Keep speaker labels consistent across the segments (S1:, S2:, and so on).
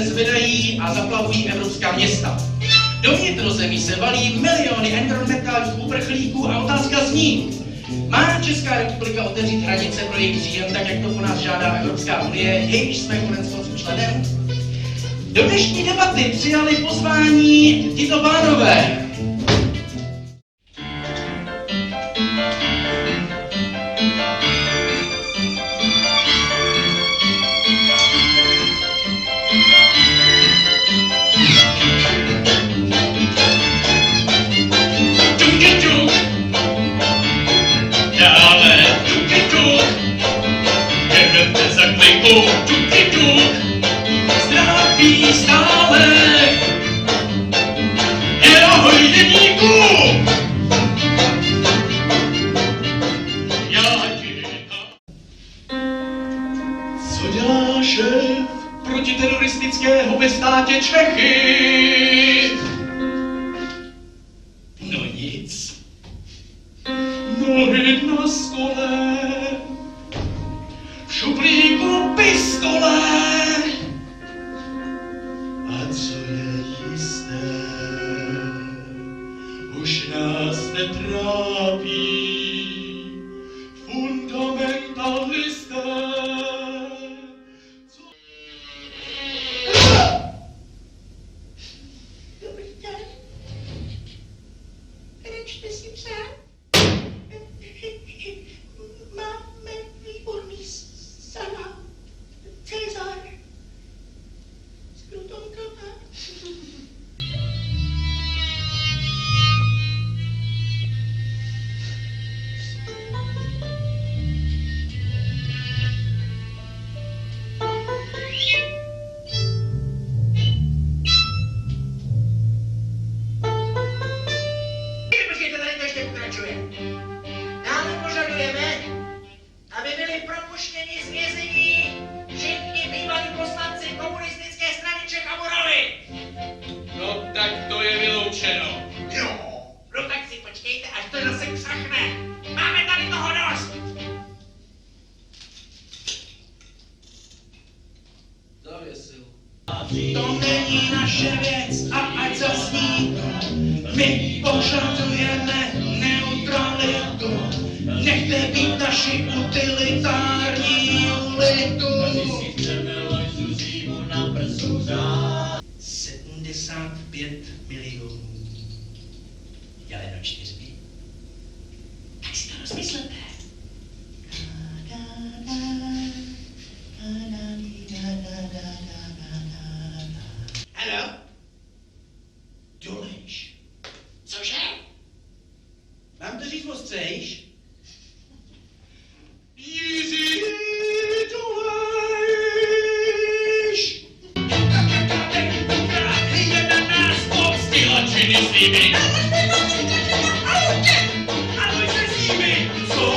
S1: se zvedají a zaplavují evropská města. Do vnitrozemí se valí miliony environmentálních uprchlíků a otázka zní, má Česká republika otevřít hranice pro jejich příjem, tak jak to po nás žádá Evropská unie, jejíž jsme koneckonců členem? Do dnešní debaty přijali pozvání tito pánové. Zdraví stále, ahoj dědíku! Co dělá šéf protiteroristického ve státě Čechy? No nic. Nohy na stole, v šuplíku pistole. A co je jisté, už nás netrápí fundamentalisté.
S2: Dobrý den. Nečte si přát. Máme výborný salát. Cezar. S krutonkama.
S3: Počkejte, tady to ještě pokračuje. Dále požadujeme, aby byli propuštěni z vězení všichni bývalí poslanci komunistické strany Čech a Moravy.
S1: No tak to je vyloučeno.
S3: Jo. No tak si počkejte, až to zase křachne. Máme tady toho dost.
S1: Zavěsil.
S3: To není naše věc a ať zazní. My požadujeme neutralitu. Nechte být naši utilitární lidu. 75 milionů. Děleno 4. Tak si to rozmyslete. Haló? Dolejš. Cože? Mám to říct ostřejš? Jiří Dolejš! Je na nás povstílačiny s nimi! Ahoj se s nimi! Co?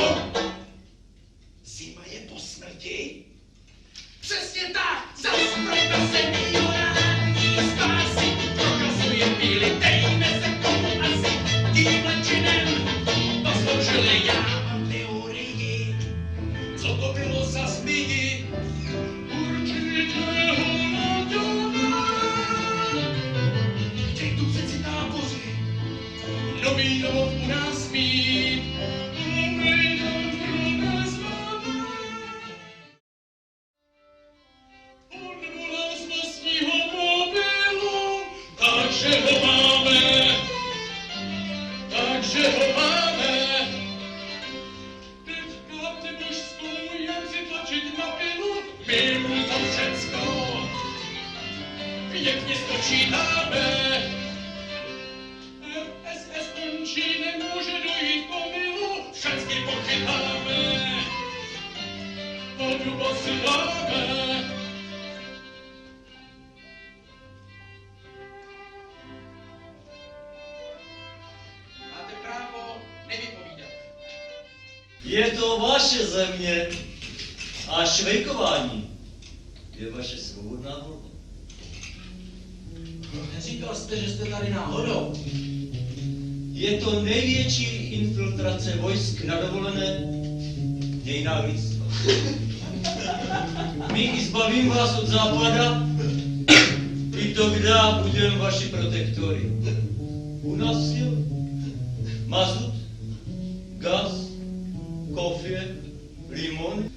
S3: Zima je po smrti? Přesně tak! Zastavte se milionární spásy! Prokazuje píly, dejme se komu asi! Tímhle činem zasloužili. Já mám teorii. Co to bylo za zmíji? Určitě Holanďané! Chtěj tu přeci táboři, nový domov u nás mít, nový domov pro nás máme. On volá z vlastního mobilu, takže ho máme, takže ho máme. Teďka ty budeš spolu jen si tlačit na pilu, my mu to všecko pěkně spočítáme. SS končí, nemůže dojít po milu, všecky pochytáme, a duba si dáme. Máte právo nevypovídat.
S4: Je to vaše země a švejkování je vaše svobodná volba.
S1: Neříkal jste, že jste tady náhodou.
S4: Je to největší infiltrace vojsk na dovolené v dějinách lidstva. My zbavím vás od západa тогда будем ваши протекторы. У нас все. Мазут, газ, кофе, лимон.